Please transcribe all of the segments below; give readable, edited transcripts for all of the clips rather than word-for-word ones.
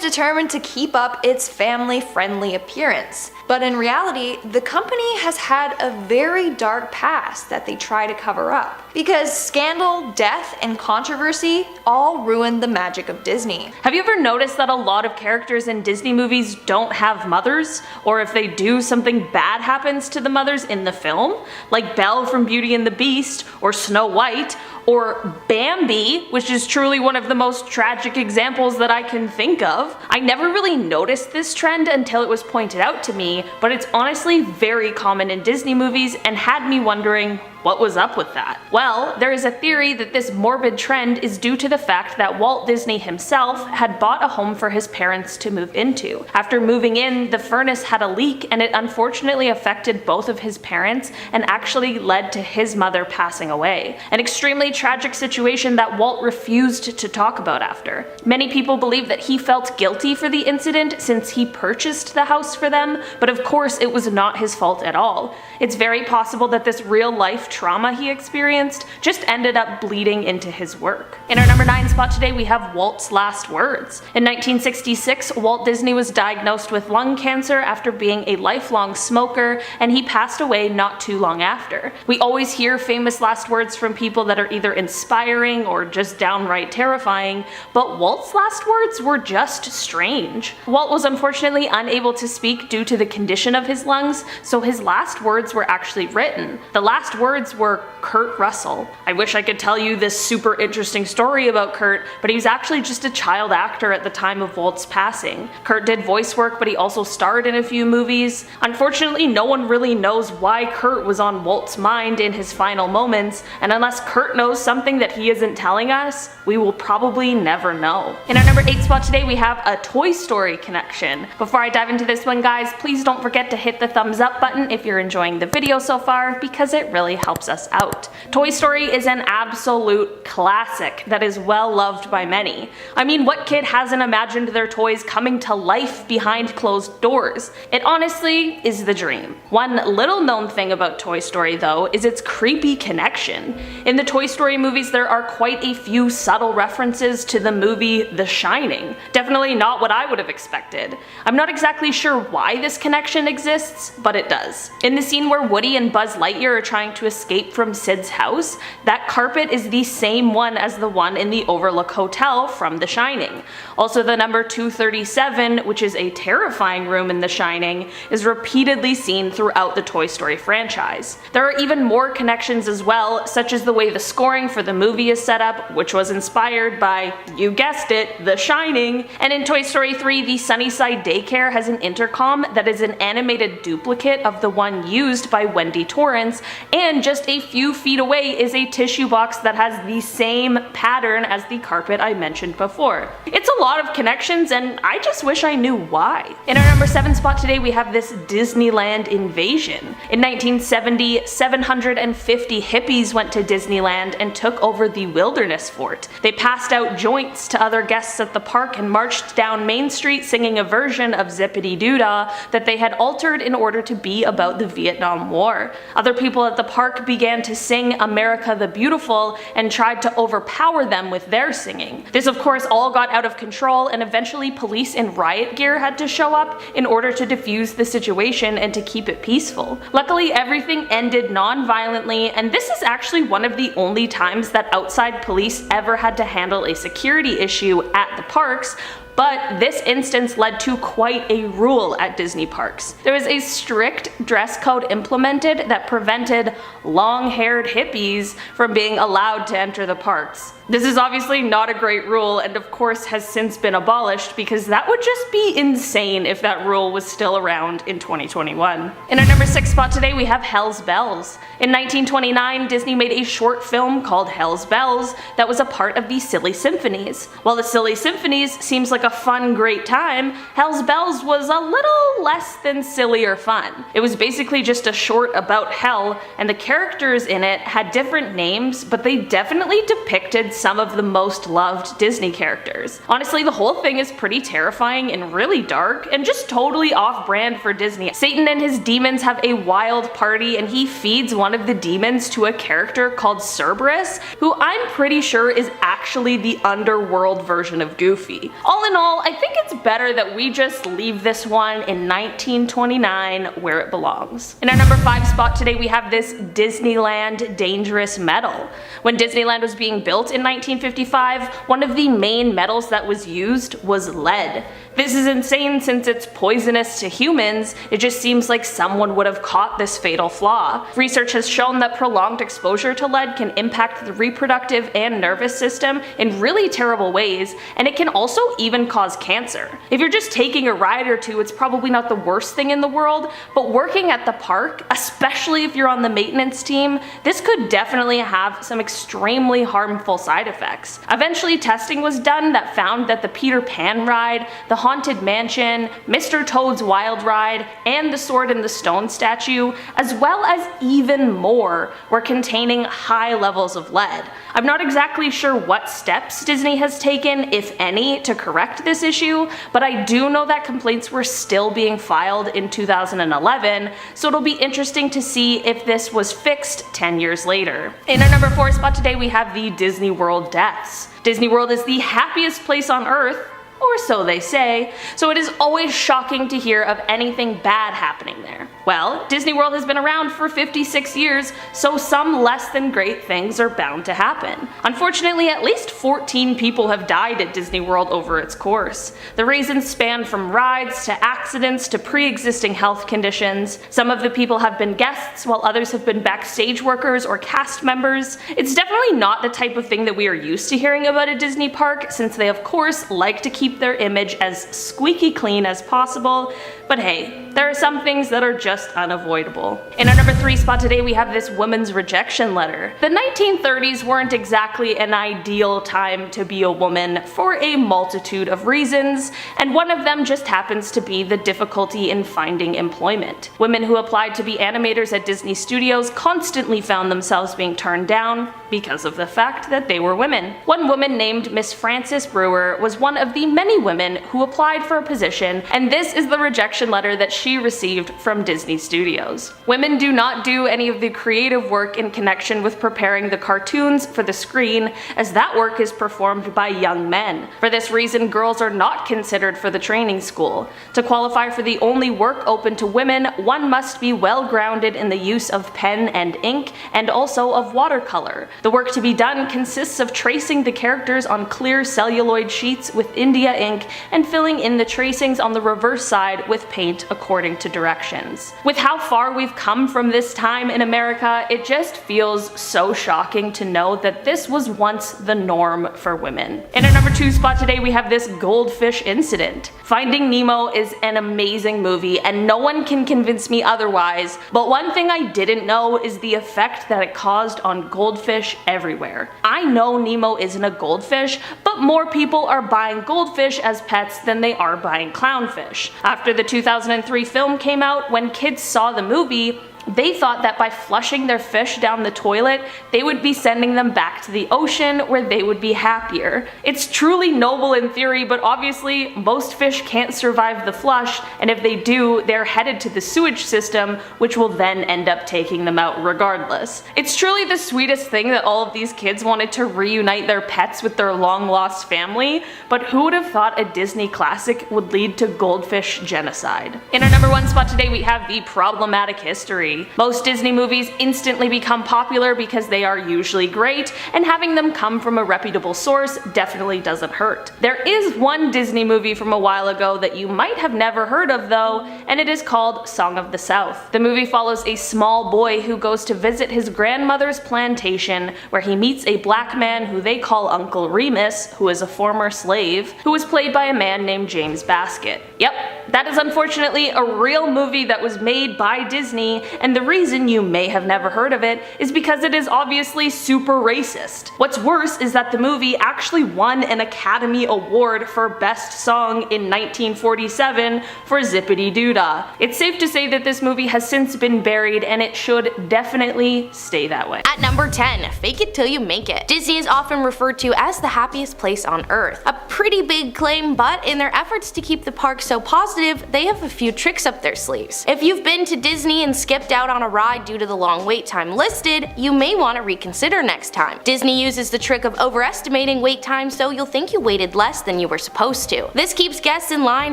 determined to keep up its family-friendly appearance. But in reality, the company has had a very dark past that they try to cover up. Because scandal, death, and controversy all ruined the magic of Disney. Have you ever noticed that a lot of characters in Disney movies don't have mothers? Or if they do, something bad happens to the mothers in the film? Like Belle from Beauty and the Beast, or Snow White, or Bambi, which is truly one of the most tragic examples that I can think of. I never really noticed this trend until it was pointed out to me, but it's honestly very common in Disney movies and had me wondering, what was up with that? Well, there is a theory that this morbid trend is due to the fact that Walt Disney himself had bought a home for his parents to move into. After moving in, the furnace had a leak and it unfortunately affected both of his parents and actually led to his mother passing away. An extremely tragic situation that Walt refused to talk about after. Many people believe that he felt guilty for the incident since he purchased the house for them, but of course it was not his fault at all. It's very possible that this real-life trauma he experienced just ended up bleeding into his work. In our number 9 spot today, we have Walt's last words. In 1966, Walt Disney was diagnosed with lung cancer after being a lifelong smoker, and he passed away not too long after. We always hear famous last words from people that are either inspiring or just downright terrifying, but Walt's last words were just strange. Walt was unfortunately unable to speak due to the condition of his lungs, so his last words were actually written. The last words were Kurt Russell. I wish I could tell you this super interesting story about Kurt, but he was actually just a child actor at the time of Walt's passing. Kurt did voice work, but he also starred in a few movies. Unfortunately, no one really knows why Kurt was on Walt's mind in his final moments, and unless Kurt knows something that he isn't telling us, we will probably never know. In our number 8 spot today, we have a Toy Story connection. Before I dive into this one, guys, please don't forget to hit the thumbs up button if you're enjoying the video so far, because it really helps us out. Toy Story is an absolute classic that is well loved by many. I mean, what kid hasn't imagined their toys coming to life behind closed doors? It honestly is the dream. One little known thing about Toy Story though is its creepy connection. In the Toy Story movies, there are quite a few subtle references to the movie The Shining. Definitely not what I would have expected. I'm not exactly sure why this connection exists, but it does. In the scene where Woody and Buzz Lightyear are trying to escape from Sid's house, that carpet is the same one as the one in the Overlook Hotel from The Shining. Also, the number 237, which is a terrifying room in The Shining, is repeatedly seen throughout the Toy Story franchise. There are even more connections as well, such as the way the scoring for the movie is set up, which was inspired by, you guessed it, The Shining. And in Toy Story 3, the Sunnyside Daycare has an intercom that is an animated duplicate of the one used by Wendy Torrance, and just a few feet away is a tissue box that has the same pattern as the carpet I mentioned before. It's a lot of connections, and I just wish I knew why. In our number 7 spot today, we have this Disneyland invasion. In 1970, 750 hippies went to Disneyland and took over the Wilderness Fort. They passed out joints to other guests at the park and marched down Main Street singing a version of Zippity Doo Dah that they had altered in order to be about the Vietnam War. Other people at the park began to sing America the Beautiful and tried to overpower them with their singing. This of course all got out of control, and eventually police in riot gear had to show up in order to defuse the situation and to keep it peaceful. Luckily, everything ended non-violently, and this is actually one of the only times that outside police ever had to handle a security issue at the parks. But this instance led to quite a rule at Disney parks. There was a strict dress code implemented that prevented long-haired hippies from being allowed to enter the parks. This is obviously not a great rule, and of course has since been abolished, because that would just be insane if that rule was still around in 2021. In our number 6 spot today, we have Hell's Bells. In 1929, Disney made a short film called Hell's Bells that was a part of the Silly Symphonies. While the Silly Symphonies seems like a fun, great time, Hell's Bells was a little less than silly or fun. It was basically just a short about hell, and the characters in it had different names, but they definitely depicted some of the most loved Disney characters. Honestly, the whole thing is pretty terrifying and really dark, and just totally off-brand for Disney. Satan and his demons have a wild party, and he feeds one of the demons to a character called Cerberus, who I'm pretty sure is actually the underworld version of Goofy. All in in all, I think it's better that we just leave this one in 1929 where it belongs. In our number 5 spot today, we have this Disneyland dangerous metal. When Disneyland was being built in 1955, one of the main metals that was used was lead. This is insane since it's poisonous to humans. It just seems like someone would have caught this fatal flaw. Research has shown that prolonged exposure to lead can impact the reproductive and nervous system in really terrible ways, and it can also even cause cancer. If you're just taking a ride or two, it's probably not the worst thing in the world, but working at the park, especially if you're on the maintenance team, this could definitely have some extremely harmful side effects. Eventually, testing was done that found that the Peter Pan ride, the Haunted Mansion, Mr. Toad's Wild Ride, and the Sword in the Stone statue, as well as even more, were containing high levels of lead. I'm not exactly sure what steps Disney has taken, if any, to correct this issue, but I do know that complaints were still being filed in 2011, so it'll be interesting to see if this was fixed 10 years later. In our number 4 spot today, we have the Disney World deaths. Disney World is the happiest place on Earth, or so they say, so it is always shocking to hear of anything bad happening there. Well, Disney World has been around for 56 years, so some less than great things are bound to happen. Unfortunately, at least 14 people have died at Disney World over its course. The reasons span from rides to accidents to pre-existing health conditions. Some of the people have been guests, while others have been backstage workers or cast members. It's definitely not the type of thing that we are used to hearing about a Disney park, since they of course like to keep their image as squeaky clean as possible, but hey, there are some things that are just unavoidable. In our number 3 spot today, we have this woman's rejection letter. The 1930s weren't exactly an ideal time to be a woman for a multitude of reasons, and one of them just happens to be the difficulty in finding employment. Women who applied to be animators at Disney Studios constantly found themselves being turned down because of the fact that they were women. One woman named Miss Frances Brewer was one of the many women who applied for a position, and this is the rejection letter that she received from Disney Studios. Women do not do any of the creative work in connection with preparing the cartoons for the screen, as that work is performed by young men. For this reason, girls are not considered for the training school. To qualify for the only work open to women, one must be well grounded in the use of pen and ink, and also of watercolor. The work to be done consists of tracing the characters on clear celluloid sheets with India ink and filling in the tracings on the reverse side with paint according to directions. With how far we've come from this time in America, it just feels so shocking to know that this was once the norm for women. In our number 2 spot today, we have this goldfish incident. Finding Nemo is an amazing movie, and no one can convince me otherwise, but one thing I didn't know is the effect that it caused on goldfish everywhere. I know Nemo isn't a goldfish, but more people are buying goldfish as pets than they are buying clownfish. After the 2003 film came out, when kids saw the movie, they thought that by flushing their fish down the toilet, they would be sending them back to the ocean where they would be happier. It's truly noble in theory, but obviously most fish can't survive the flush, and if they do, they're headed to the sewage system, which will then end up taking them out regardless. It's truly the sweetest thing that all of these kids wanted to reunite their pets with their long-lost family, but who would have thought a Disney classic would lead to goldfish genocide? In our number 1 spot today, we have the problematic history. Most Disney movies instantly become popular because they are usually great, and having them come from a reputable source definitely doesn't hurt. There is one Disney movie from a while ago that you might have never heard of though, and it is called Song of the South. The movie follows a small boy who goes to visit his grandmother's plantation, where he meets a black man who they call Uncle Remus, who is a former slave, who was played by a man named James Baskett. Yep, that is unfortunately a real movie that was made by Disney, and the reason you may have never heard of it is because it is obviously super racist. What's worse is that the movie actually won an Academy Award for Best Song in 1947 for Zippity Doo Bermuda. It's safe to say that this movie has since been buried, and it should definitely stay that way. At number 10, fake it till you make it. Disney is often referred to as the happiest place on earth. A pretty big claim, but in their efforts to keep the park so positive, they have a few tricks up their sleeves. If you've been to Disney and skipped out on a ride due to the long wait time listed, you may want to reconsider next time. Disney uses the trick of overestimating wait time, so you'll think you waited less than you were supposed to. This keeps guests in line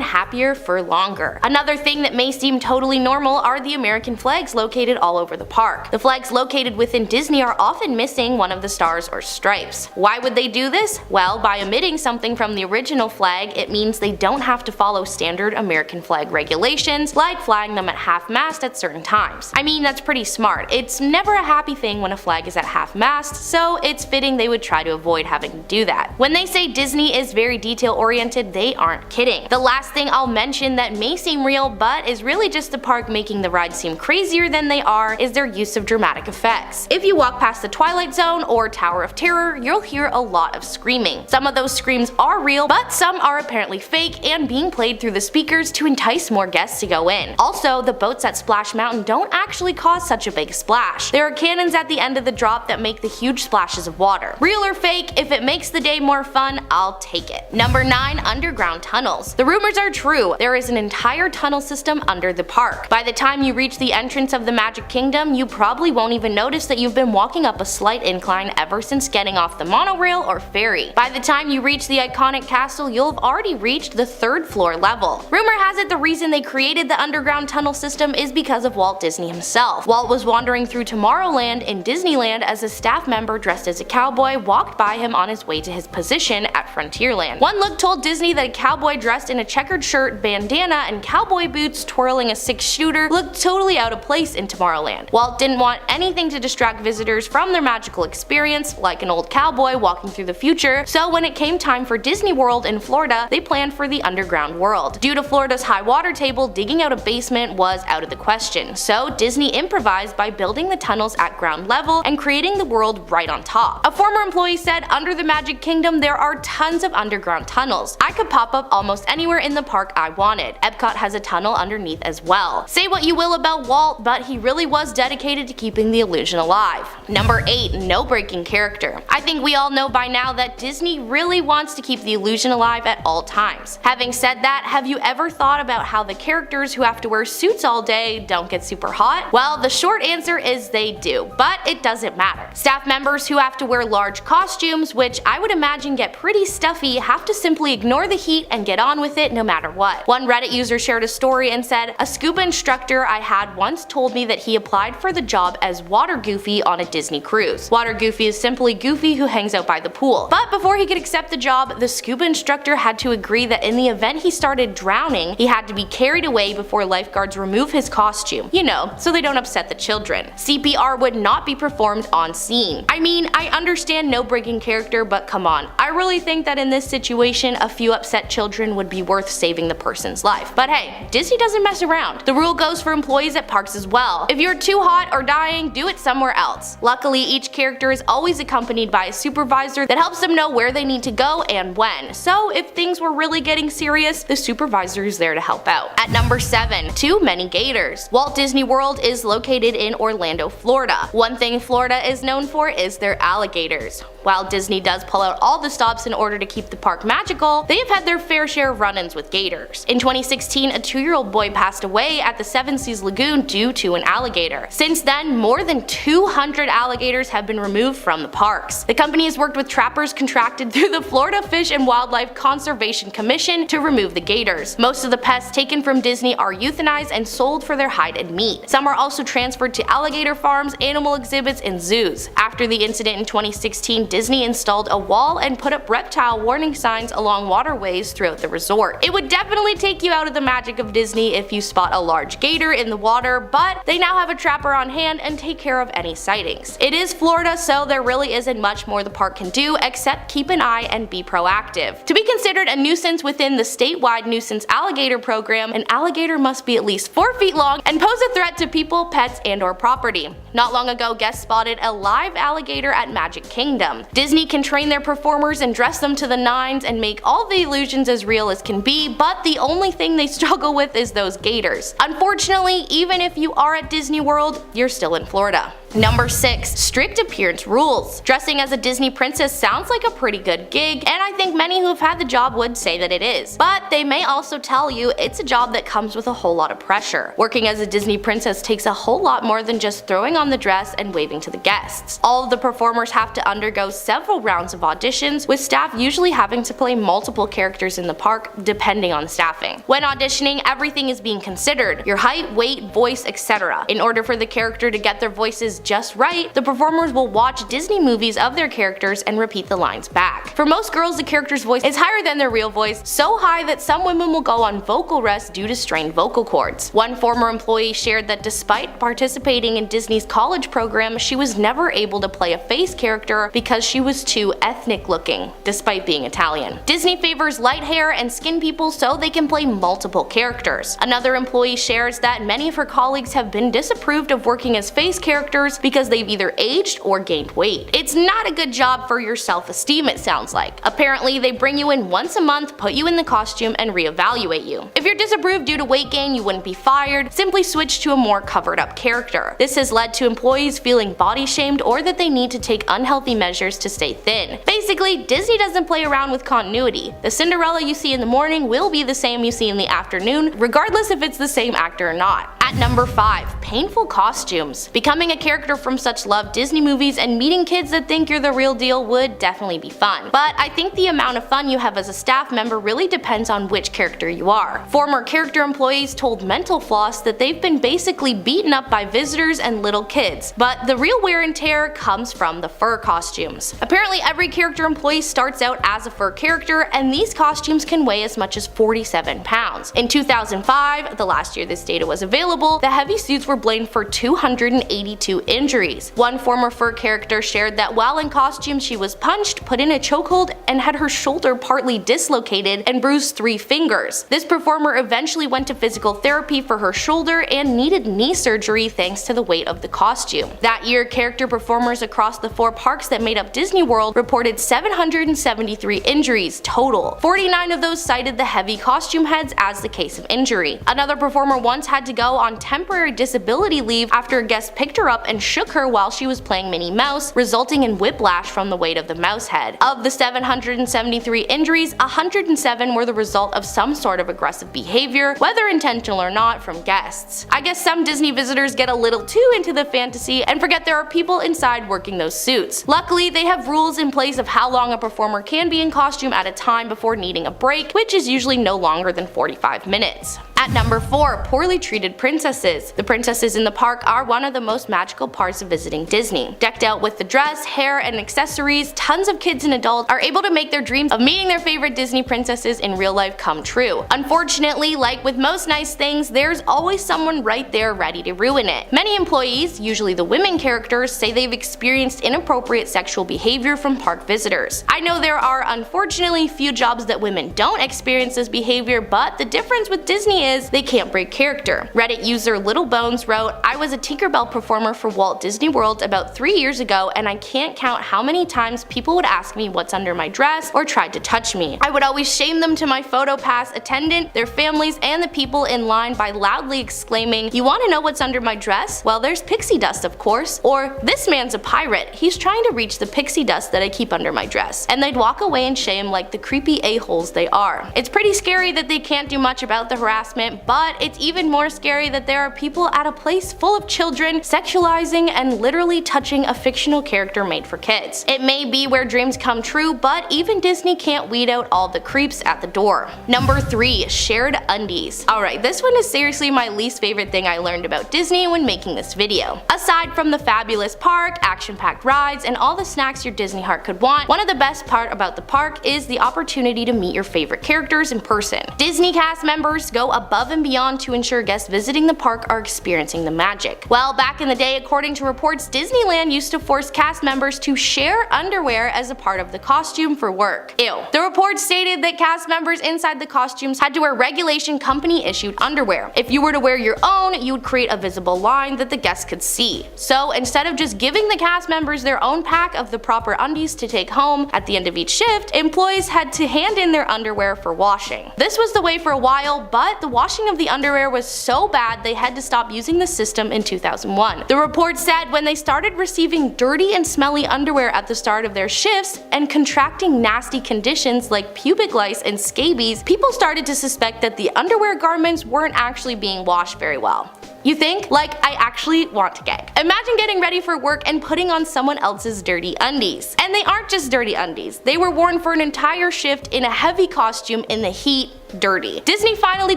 happier for longer. Another thing that may seem totally normal are the American flags located all over the park. The flags located within Disney are often missing one of the stars or stripes. Why would they do this? Well, by omitting something from the original flag, it means they don't have to follow standard American flag regulations, like flying them at half-mast at certain times. I mean, that's pretty smart. It's never a happy thing when a flag is at half-mast, so it's fitting they would try to avoid having to do that. When they say Disney is very detail-oriented, they aren't kidding. The last thing I'll mention that may seem real, but is really just the park making the rides seem crazier than they are, is their use of dramatic effects. If you walk past the Twilight Zone or Tower of Terror, you'll hear a lot of screaming. Some of those screams are real, but some are apparently fake and being played through the speakers to entice more guests to go in. Also, the boats at Splash Mountain don't actually cause such a big splash. There are cannons at the end of the drop that make the huge splashes of water. Real or fake, if it makes the day more fun, I'll take it. Number 9. Underground tunnels. The rumors are true. There is an entire tunnel system under the park. By the time you reach the entrance of the Magic Kingdom, you probably won't even notice that you've been walking up a slight incline ever since getting off the monorail or ferry. By the time you reach the iconic castle, you'll have already reached the 3rd floor level. Rumor has it the reason they created the underground tunnel system is because of Walt Disney himself. Walt was wandering through Tomorrowland in Disneyland as a staff member dressed as a cowboy walked by him on his way to his position at Frontierland. One look told Disney that a cowboy dressed in a checkered shirt, bandana, and cowboy boots twirling a 6-shooter looked totally out of place in Tomorrowland. Walt didn't want anything to distract visitors from their magical experience, like an old cowboy walking through the future, so when it came time for Disney World in Florida, they planned for the underground world. Due to Florida's high water table, digging out a basement was out of the question, so Disney improvised by building the tunnels at ground level and creating the world right on top. A former employee said, "Under the Magic Kingdom there are tons of underground tunnels. I could pop up almost anywhere in the park I wanted. Epcot has a tunnel underneath as well." Say what you will about Walt, but he really was dedicated to keeping the illusion alive. Number 8. No breaking character. I think we all know by now that Disney really wants to keep the illusion alive at all times. Having said that, have you ever thought about how the characters who have to wear suits all day don't get super hot? Well, the short answer is they do, but it doesn't matter. Staff members who have to wear large costumes, which I would imagine get pretty stuffy, have to simply ignore the heat and get on with it no matter what. One Reddit user shared a story and said, "A scuba instructor I had once told me that he applied for the job as Water Goofy on a Disney cruise. Water Goofy is simply Goofy who hangs out by the pool. But before he could accept the job, the scuba instructor had to agree that in the event he started drowning, he had to be carried away before lifeguards remove his costume. You know, so they don't upset the children. CPR would not be performed on scene." I mean, I understand no breaking character, but come on. I really think that in this situation, a few upset children would be worth saving the person's life. But hey, Disney doesn't mess around. The rule goes for employees at parks as well. If you're too hot or dying, do it somewhere else. Luckily, each character is always accompanied by a supervisor that helps them know where they need to go and when. So if things were really getting serious, the supervisor is there to help out. At number 7. Too many gators. Walt Disney World is located in Orlando, Florida. One thing Florida is known for is their alligators. While Disney does pull out all the stops in order to keep the park magical, they have had their fair share of run-ins with gators. In 2016, a 2-year-old boy passed away at the Seven Seas Lagoon due to an alligator. Since then, more than 200 alligators have been removed from the parks. The company has worked with trappers contracted through the Florida Fish and Wildlife Conservation Commission to remove the gators. Most of the pests taken from Disney are euthanized and sold for their hide and meat. Some are also transferred to alligator farms, animal exhibits, and zoos. After the incident in 2016, Disney installed a wall and put up reptile warning signs along waterways throughout the resort. It would definitely take you out of the magic of Disney if you spot a large gator in the water, but they now have a trapper on hand and take care of any sightings. It is Florida, so there really isn't much more the park can do except keep an eye and be proactive. To be considered a nuisance within the statewide nuisance alligator program, an alligator must be at least 4 feet long and pose a threat to people, pets, and/or property. Not long ago, guests spotted a live alligator at Magic Kingdom. them. Disney can train their performers and dress them to the nines and make all the illusions as real as can be, but the only thing they struggle with is those gators. Unfortunately, even if you are at Disney World, you're still in Florida. Number 6. Strict appearance rules. Dressing as a Disney princess sounds like a pretty good gig, and I think many who have had the job would say that it is. But they may also tell you it's a job that comes with a whole lot of pressure. Working as a Disney princess takes a whole lot more than just throwing on the dress and waving to the guests. All of the performers have to undergo several rounds of auditions, with staff usually having to play multiple characters in the park depending on staffing. When auditioning, everything is being considered: your height, weight, voice, etc. In order for the character to get their voices just right, the performers will watch Disney movies of their characters and repeat the lines back. For most girls, the character's voice is higher than their real voice, so high that some women will go on vocal rest due to strained vocal cords. One former employee shared that despite participating in Disney's college program, she was never able to play a face character because she was too ethnic looking, despite being Italian. Disney favors light hair and skin people so they can play multiple characters. Another employee shares that many of her colleagues have been disapproved of working as face characters because they've either aged or gained weight. It's not a good job for your self-esteem, it sounds like. Apparently, they bring you in once a month, put you in the costume, and reevaluate you. If you're disapproved due to weight gain, you wouldn't be fired, simply switch to a more covered up character. This has led to employees feeling body shamed or that they need to take unhealthy measures to stay thin. Basically, Disney doesn't play around with continuity. The Cinderella you see in the morning will be the same you see in the afternoon, regardless if it's the same actor or not. At number 5. Painful costumes. Becoming a character from such loved Disney movies and meeting kids that think you're the real deal would definitely be fun. But I think the amount of fun you have as a staff member really depends on which character you are. Former character employees told Mental Floss that they've been basically beaten up by visitors and little kids, but the real wear and tear comes from the fur costumes. Apparently every character employee starts out as a fur character, and these costumes can weigh as much as 47 pounds. In 2005, the last year this data was available, the heavy suits were blamed for 282 injuries. One former fur character shared that while in costume she was punched, put in a chokehold, and had her shoulder partly dislocated and bruised 3 fingers. This performer eventually went to physical therapy for her shoulder and needed knee surgery thanks to the weight of the costume. That year, character performers across the 4 parks that made up Disney World reported 773 injuries total. 49 of those cited the heavy costume heads as the case of injury. Another performer once had to go on temporary disability leave after a guest picked her up and shook her while she was playing Minnie Mouse, resulting in whiplash from the weight of the mouse head. Of the 773 injuries, 107 were the result of some sort of aggressive behavior, whether intentional or not, from guests. I guess some Disney visitors get a little too into the fantasy and forget there are people inside working those suits. Luckily, they have rules in place of how long a performer can be in costume at a time before needing a break, which is usually no longer than 45 minutes. At number 4. Poorly treated princesses. The princesses in the park are one of the most magical parts of visiting Disney. Decked out with the dress, hair, and accessories, tons of kids and adults are able to make their dreams of meeting their favorite Disney princesses in real life come true. Unfortunately, like with most nice things, there's always someone right there ready to ruin it. Many employees, usually the women characters, say they've experienced inappropriate sexual behavior from park visitors. I know there are unfortunately few jobs that women don't experience this behavior, but the difference with Disney is they can't break character. Reddit user Little Bones wrote, "I was a Tinkerbell performer for Walt Disney World about 3 years ago, and I can't count how many times people would ask me what's under my dress or tried to touch me. I would always shame them to my photo pass attendant, their families, and the people in line by loudly exclaiming, 'You want to know what's under my dress? Well, there's pixie dust, of course,' or 'This man's a pirate, he's trying to reach the pixie dust that I keep under my dress,' and they'd walk away in shame like the creepy a-holes they are. It's pretty scary that they can't do much about the harassment, but it's even more scary that there are people at a place full of children sexualizing and literally touching a fictional character made for kids. It may be where dreams come true, but even Disney can't weed out all the creeps at the door." Number 3. Shared undies. Alright, this one is seriously my least favorite thing I learned about Disney when making this video. Aside from the fabulous park, action-packed rides, and all the snacks your Disney heart could want, one of the best part about the park is the opportunity to meet your favorite characters in person. Disney cast members go above and beyond to ensure guests visiting visiting the park are experiencing the magic. Well, back in the day, according to reports, Disneyland used to force cast members to share underwear as a part of the costume for work. Ew. The report stated that cast members inside the costumes had to wear regulation company-issued underwear. If you were to wear your own, you would create a visible line that the guests could see. So instead of just giving the cast members their own pack of the proper undies to take home at the end of each shift, employees had to hand in their underwear for washing. This was the way for a while, but the washing of the underwear was so bad they had to stop using the system in 2001. The report said when they started receiving dirty and smelly underwear at the start of their shifts and contracting nasty conditions like pubic lice and scabies, people started to suspect that the underwear garments weren't actually being washed very well. You think? Like, I actually want to gag. Imagine getting ready for work and putting on someone else's dirty undies. And they aren't just dirty undies. They were worn for an entire shift in a heavy costume in the heat, dirty. Disney finally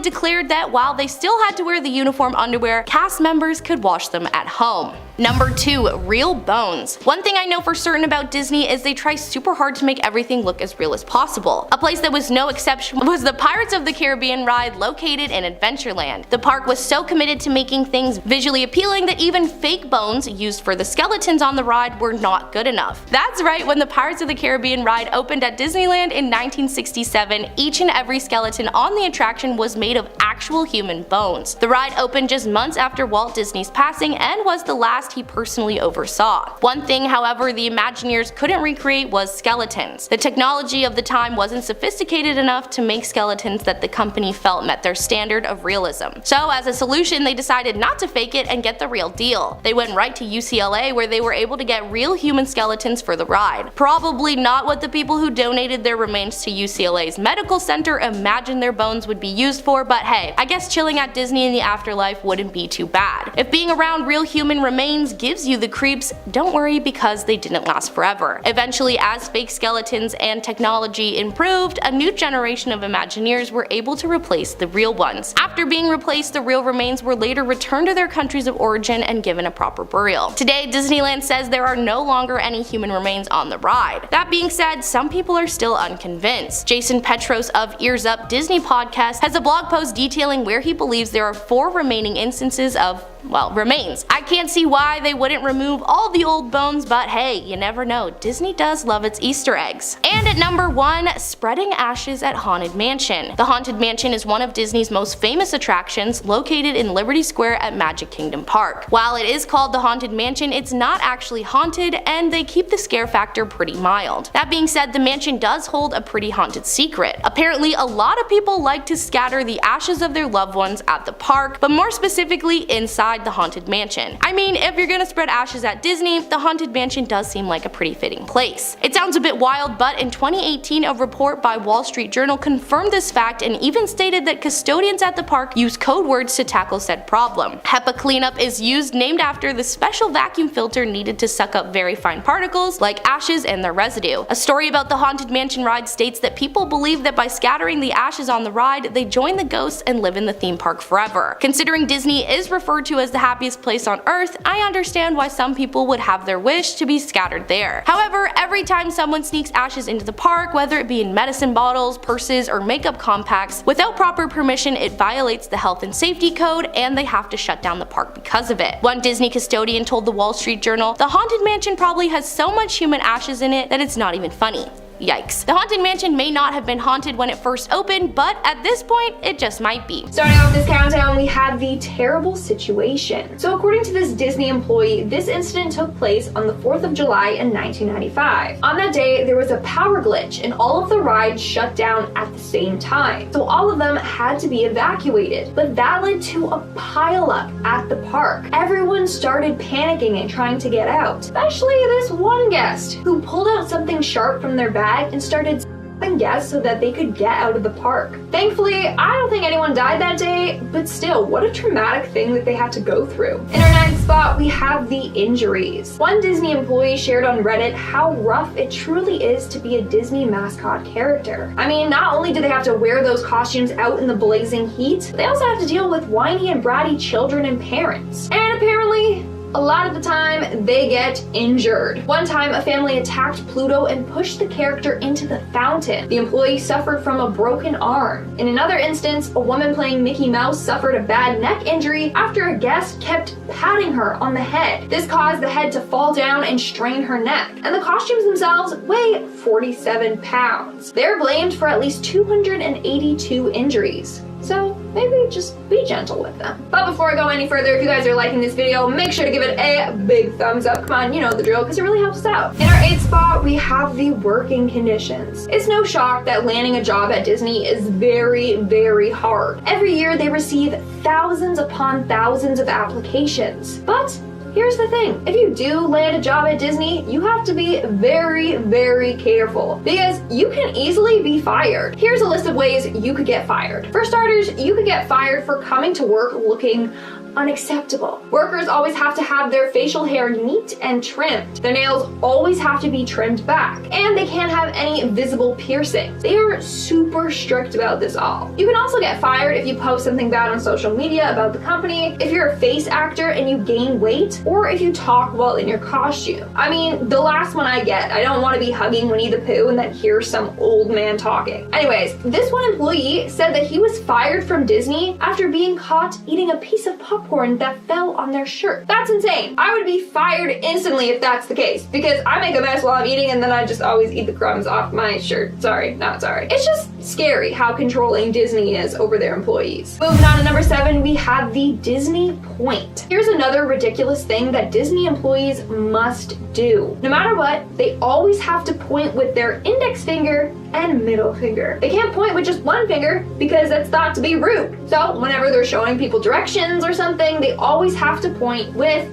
declared that while they still had to wear the uniform underwear, cast members could wash them at home. Number 2. Real bones. One thing I know for certain about Disney is they try super hard to make everything look as real as possible. A place that was no exception was the Pirates of the Caribbean ride located in Adventureland. The park was so committed to making things visually appealing that even fake bones used for the skeletons on the ride were not good enough. That's right, when the Pirates of the Caribbean ride opened at Disneyland in 1967, each and every skeleton on the attraction was made of actual human bones. The ride opened just months after Walt Disney's passing and was the last he personally oversaw. One thing, however, the Imagineers couldn't recreate was skeletons. The technology of the time wasn't sophisticated enough to make skeletons that the company felt met their standard of realism. So as a solution, they decided not to fake it and get the real deal. They went right to UCLA, where they were able to get real human skeletons for the ride. Probably not what the people who donated their remains to UCLA's medical center imagined their bones would be used for, but hey, I guess chilling at Disney in the afterlife wouldn't be too bad. If being around real human remains gives you the creeps, don't worry, because they didn't last forever. Eventually, as fake skeletons and technology improved, a new generation of Imagineers were able to replace the real ones. After being replaced, the real remains were later returned to their countries of origin and given a proper burial. Today, Disneyland says there are no longer any human remains on the ride. That being said, some people are still unconvinced. Jason Petros of Ears Up Disney podcast has a blog post detailing where he believes there are 4 remaining instances of, well, remains. I can't see why they wouldn't remove all the old bones, but hey, you never know, Disney does love its Easter eggs. And at number 1, spreading ashes at Haunted Mansion. The Haunted Mansion is one of Disney's most famous attractions, located in Liberty Square at Magic Kingdom Park. While it is called the Haunted Mansion, it's not actually haunted, and they keep the scare factor pretty mild. That being said, the mansion does hold a pretty haunted secret. Apparently, a lot of people like to scatter the ashes of their loved ones at the park, but more specifically inside the Haunted Mansion. I mean, if you're gonna spread ashes at Disney, the Haunted Mansion does seem like a pretty fitting place. It sounds a bit wild, but in 2018 a report by Wall Street Journal confirmed this fact and even stated that custodians at the park use code words to tackle said problem. HEPA cleanup is used, named after the special vacuum filter needed to suck up very fine particles like ashes and their residue. A story about the Haunted Mansion ride states that people believe that by scattering the ashes on the ride, they join the ghosts and live in the theme park forever. Considering Disney is referred to as the happiest place on earth, I understand why some people would have their wish to be scattered there. However, every time someone sneaks ashes into the park, whether it be in medicine bottles, purses, or makeup compacts, without proper permission, it violates the health and safety code, and they have to shut down the park because of it. One Disney custodian told the Wall Street Journal, "The Haunted Mansion probably has so much human ashes in it that it's not even funny." Yikes. The Haunted Mansion may not have been haunted when it first opened, but at this point, it just might be. Starting off this countdown, we have the terrible situation. So according to this Disney employee, this incident took place on the 4th of July in 1995. On that day, there was a power glitch and all of the rides shut down at the same time. So all of them had to be evacuated, but that led to a pileup at the park. Everyone started panicking and trying to get out, especially this one guest who pulled out something sharp from their bag and started stabbing guests so that they could get out of the park. Thankfully, I don't think anyone died that day, but still, what a traumatic thing that they had to go through. In our 9th spot, we have the injuries. One Disney employee shared on Reddit how rough it truly is to be a Disney mascot character. I mean, not only do they have to wear those costumes out in the blazing heat, they also have to deal with whiny and bratty children and parents. And apparently, a lot of the time they get injured. One time, a family attacked Pluto and pushed the character into the fountain. The employee suffered from a broken arm. In another instance, a woman playing Mickey Mouse suffered a bad neck injury after a guest kept patting her on the head. This caused the head to fall down and strain her neck. And the costumes themselves weigh 47 pounds. They're blamed for at least 282 injuries. So maybe just be gentle with them. But before I go any further, if you guys are liking this video, make sure to give it a big thumbs up. Come on, you know the drill, because it really helps us out. In our 8th spot, we have the working conditions. It's no shock that landing a job at Disney is very, very hard. Every year they receive thousands upon thousands of applications. But here's the thing, if you do land a job at Disney, you have to be very, very careful because you can easily be fired. Here's a list of ways you could get fired. For starters, you could get fired for coming to work looking unacceptable. Workers always have to have their facial hair neat and trimmed. Their nails always have to be trimmed back, and they can't have any visible piercings. They are super strict about this all. You can also get fired if you post something bad on social media about the company, if you're a face actor and you gain weight, or if you talk while in your costume. I mean, the last one I get, I don't want to be hugging Winnie the Pooh and then hear some old man talking. Anyways, this one employee said that he was fired from Disney after being caught eating a piece of popcorn that fell on their shirt. That's insane. I would be fired instantly if that's the case, because I make a mess while I'm eating and then I just always eat the crumbs off my shirt. Sorry, not sorry. It's just scary how controlling Disney is over their employees. Moving on to number 7, we have the Disney point. Here's another ridiculous thing that Disney employees must do. No matter what, they always have to point with their index finger and middle finger. They can't point with just one finger because that's thought to be rude. So whenever they're showing people directions or something, they always have to point with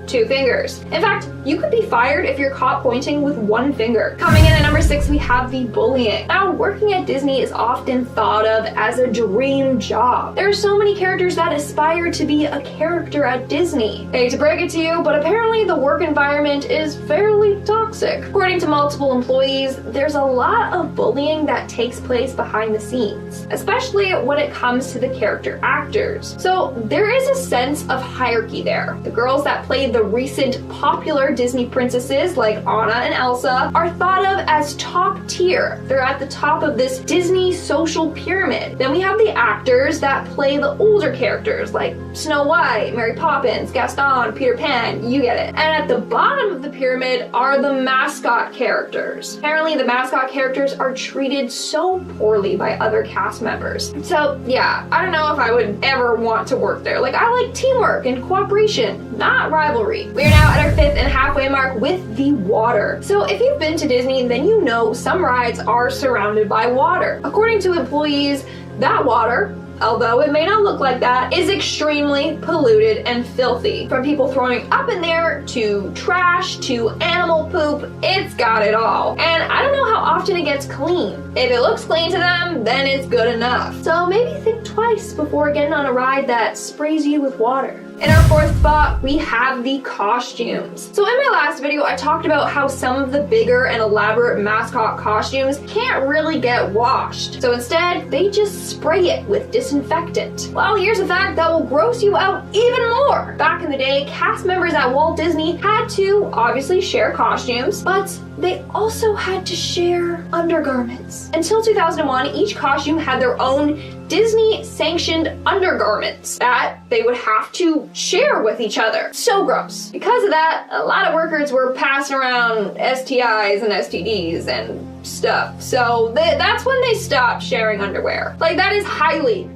2 fingers. In fact, you could be fired if you're caught pointing with 1 finger. Coming in at number 6, we have the bullying. Now, working at Disney is often thought of as a dream job. There are so many characters that aspire to be a character at Disney. I hate to break it to you, but apparently the work environment is fairly toxic. According to multiple employees, there's a lot of bullying that takes place behind the scenes, especially when it comes to the character actors. So there is a sense of hierarchy there. The girls that play the recent popular Disney princesses like Anna and Elsa are thought of as top tier. They're at the top of this Disney social pyramid. Then we have the actors that play the older characters like Snow White, Mary Poppins, Gaston, Peter Pan, you get it. And at the bottom of the pyramid are the mascot characters. Apparently the mascot characters are treated so poorly by other cast members. So yeah, I don't know if I would ever want to work there. Like, I like teamwork and cooperation, not rivalry. We are now at our 5th and halfway mark with the water. So if you've been to Disney, then you know some rides are surrounded by water. According to employees, that water, although it may not look like that, is extremely polluted and filthy. From people throwing up in there, to trash, to animal poop, it's got it all. And I don't know how often it gets clean. If it looks clean to them, then it's good enough. So maybe think twice before getting on a ride that sprays you with water. In our 4th spot, we have the costumes. So in my last video, I talked about how some of the bigger and elaborate mascot costumes can't really get washed. So instead, they just spray it with disinfectant. Well, here's a fact that will gross you out even more. Back in the day, cast members at Walt Disney had to obviously share costumes, but they also had to share undergarments. Until 2001, each costume had their own Disney-sanctioned undergarments that they would have to share with each other. So gross. Because of that, a lot of workers were passing around STIs and STDs and stuff. So that's when they stopped sharing underwear. Like, that is highly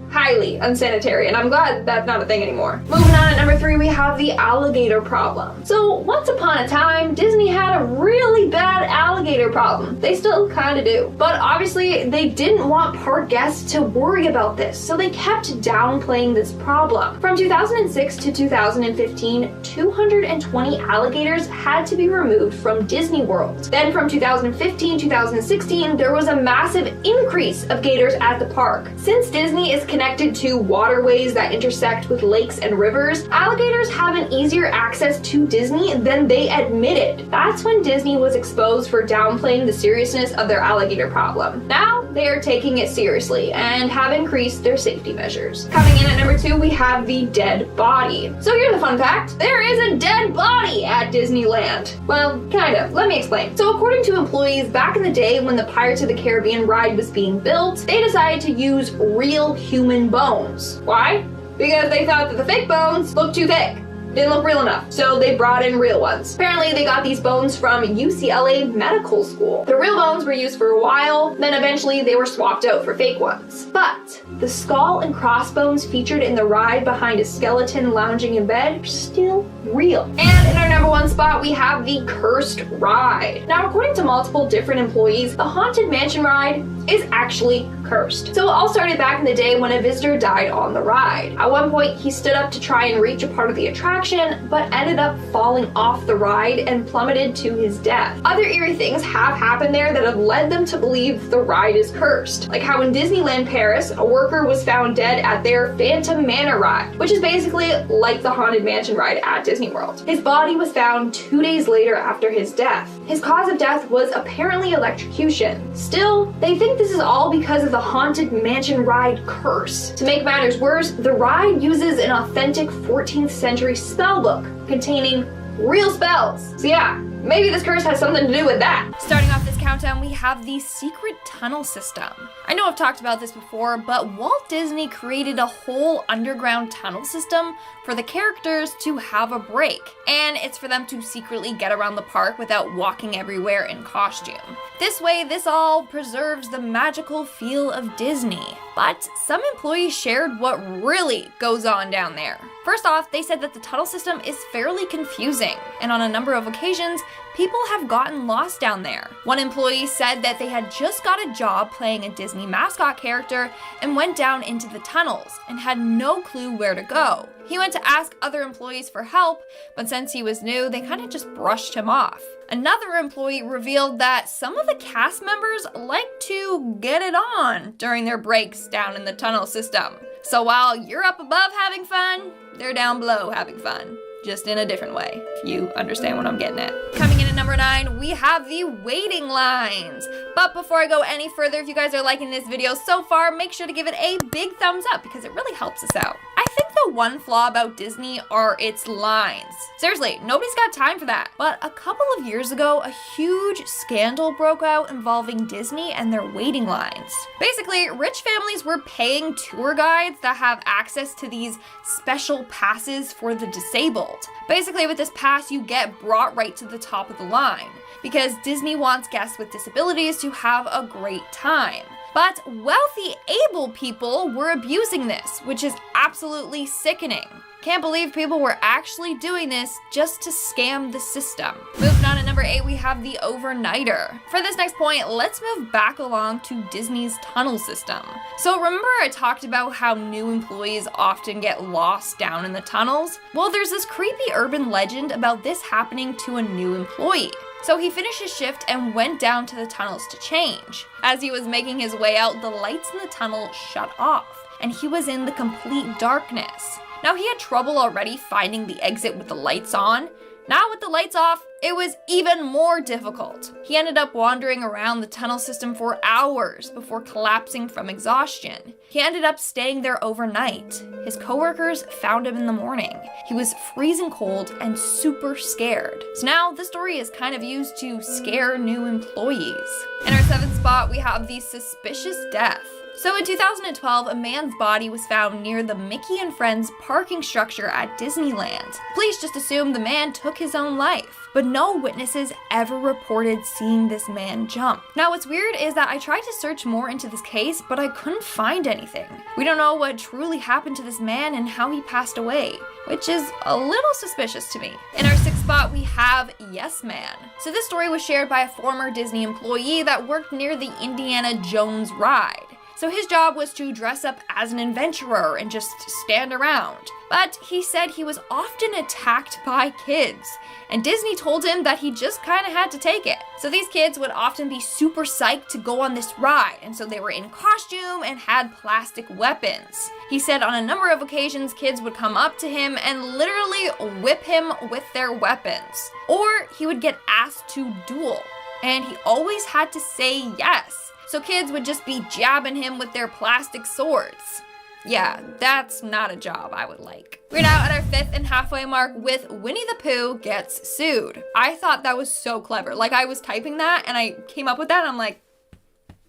unsanitary, and I'm glad that's not a thing anymore. Moving on at number 3, we have the alligator problem. So once upon a time, Disney had a really bad alligator problem. They still kind of do. But obviously, they didn't want park guests to worry about this, so they kept downplaying this problem. From 2006 to 2015, 220 alligators had to be removed from Disney World. Then from 2015-2016, there was a massive increase of gators at the park. Since Disney is connected to waterways that intersect with lakes and rivers, alligators have an easier access to Disney than they admitted. That's when Disney was exposed for downplaying the seriousness of their alligator problem. Now, they are taking it seriously and have increased their safety measures. Coming in at number 2, we have the dead body. So here's a fun fact. There is a dead body at Disneyland. Well, kind of. Let me explain. So according to employees, back in the day when the Pirates of the Caribbean ride was being built, they decided to use real human bones. Why? Because they thought that the fake bones looked too thick. Didn't look real enough, so they brought in real ones. Apparently, they got these bones from UCLA Medical School. The real bones were used for a while, then eventually they were swapped out for fake ones. But the skull and crossbones featured in the ride behind a skeleton lounging in bed are still real. And in our number 1 spot, we have the Cursed Ride. Now, according to multiple different employees, the Haunted Mansion ride is actually cursed. So it all started back in the day when a visitor died on the ride. At one point, he stood up to try and reach a part of the attraction, but ended up falling off the ride and plummeted to his death. Other eerie things have happened there that have led them to believe the ride is cursed. Like how in Disneyland Paris, a worker was found dead at their Phantom Manor ride, which is basically like the Haunted Mansion ride at Disney World. His body was found 2 days later after his death. His cause of death was apparently electrocution. Still, they think this is all because of the Haunted Mansion ride curse. To make matters worse, the ride uses an authentic 14th century spellbook containing real spells. So yeah, maybe this curse has something to do with that. Starting off this countdown, we have the secret tunnel system. I know I've talked about this before, but Walt Disney created a whole underground tunnel system for the characters to have a break, and it's for them to secretly get around the park without walking everywhere in costume. This way, this all preserves the magical feel of Disney. But some employees shared what really goes on down there. First off, they said that the tunnel system is fairly confusing, and on a number of occasions, people have gotten lost down there. One employee said that they had just got a job playing a Disney mascot character and went down into the tunnels and had no clue where to go. He went to ask other employees for help, but since he was new, they kind of just brushed him off. Another employee revealed that some of the cast members like to get it on during their breaks down in the tunnel system. So while you're up above having fun, they're down below having fun. Just in a different way, if you understand what I'm getting at. Coming in at number 9, we have the waiting lines. But before I go any further, if you guys are liking this video so far, make sure to give it a big thumbs up because it really helps us out. I think the one flaw about Disney are its lines. Seriously, nobody's got time for that. But a couple of years ago, a huge scandal broke out involving Disney and their waiting lines. Basically, rich families were paying tour guides that have access to these special passes for the disabled. Basically, with this pass, you get brought right to the top of the line because Disney wants guests with disabilities to have a great time. But wealthy, able people were abusing this, which is absolutely sickening. Can't believe people were actually doing this just to scam the system. Moving on to number 8, we have the overnighter. For this next point, let's move back along to Disney's tunnel system. So remember I talked about how new employees often get lost down in the tunnels? Well, there's this creepy urban legend about this happening to a new employee. So he finished his shift and went down to the tunnels to change. As he was making his way out, the lights in the tunnel shut off, and he was in the complete darkness. Now, he had trouble already finding the exit with the lights on. Now with the lights off, it was even more difficult. He ended up wandering around the tunnel system for hours before collapsing from exhaustion. He ended up staying there overnight. His coworkers found him in the morning. He was freezing cold and super scared. So now the story is kind of used to scare new employees. In our 7th spot, we have the suspicious death. So in 2012, a man's body was found near the Mickey and Friends parking structure at Disneyland. Police just assumed the man took his own life, but no witnesses ever reported seeing this man jump. Now what's weird is that I tried to search more into this case, but I couldn't find anything. We don't know what truly happened to this man and how he passed away, which is a little suspicious to me. In our 6th spot, we have Yes Man. So this story was shared by a former Disney employee that worked near the Indiana Jones ride. So his job was to dress up as an adventurer and just stand around. But he said he was often attacked by kids, and Disney told him that he just kind of had to take it. So these kids would often be super psyched to go on this ride, and so they were in costume and had plastic weapons. He said on a number of occasions, kids would come up to him and literally whip him with their weapons. Or he would get asked to duel, and he always had to say yes. so kids would just be jabbing him with their plastic swords. Yeah, that's not a job I would like. We're now at our 5th and halfway mark with Winnie the Pooh gets sued. I thought that was so clever. Like, I was typing that and I came up with that and I'm like,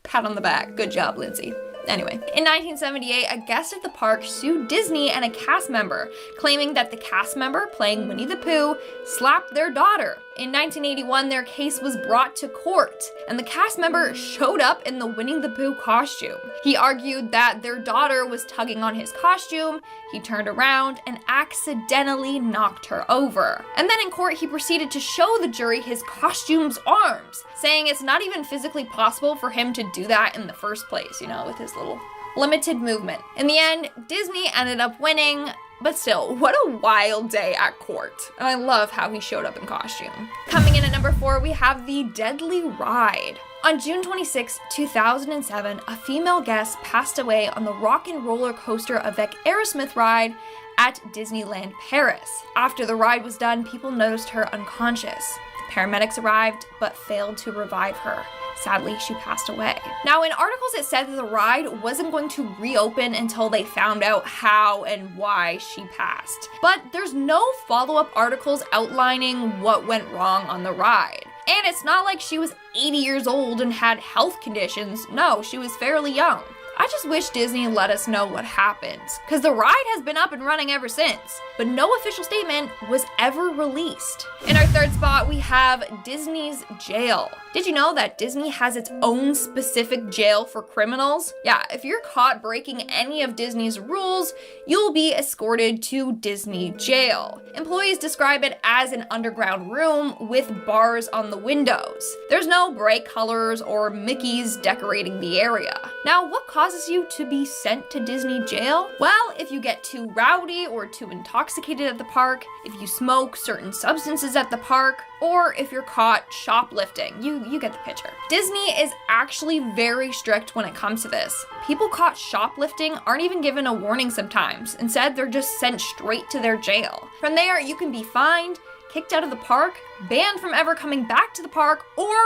pat on the back. Good job, Lindsay. Anyway, in 1978, a guest at the park sued Disney and a cast member, claiming that the cast member playing Winnie the Pooh slapped their daughter. In 1981, their case was brought to court, and the cast member showed up in the Winnie the Pooh costume. He argued that their daughter was tugging on his costume, he turned around and accidentally knocked her over. And then in court, he proceeded to show the jury his costume's arms, saying it's not even physically possible for him to do that in the first place, you know, with his little limited movement. In the end, Disney ended up winning, but still, what a wild day at court. And I love how he showed up in costume. Coming in at number 4, we have the Deadly Ride. On June 26, 2007, a female guest passed away on the Rock and Roller Coaster avec Aerosmith ride at Disneyland Paris. After the ride was done, people noticed her unconscious. The paramedics arrived, but failed to revive her. Sadly, she passed away. Now, in articles it said that the ride wasn't going to reopen until they found out how and why she passed. But there's no follow-up articles outlining what went wrong on the ride. And it's not like she was 80 years old and had health conditions. No, she was fairly young. I just wish Disney let us know what happened, because the ride has been up and running ever since, but no official statement was ever released. In our 3rd spot, we have Disney's jail. Did you know that Disney has its own specific jail for criminals? Yeah, if you're caught breaking any of Disney's rules, you'll be escorted to Disney jail. Employees describe it as an underground room with bars on the windows. There's no bright colors or Mickeys decorating the area. Now, what causes you to be sent to Disney jail? Well, if you get too rowdy or too intoxicated at the park, if you smoke certain substances at the park, or if you're caught shoplifting. You get the picture. Disney is actually very strict when it comes to this. People caught shoplifting aren't even given a warning sometimes. Instead, they're just sent straight to their jail. From there, you can be fined, kicked out of the park, banned from ever coming back to the park, or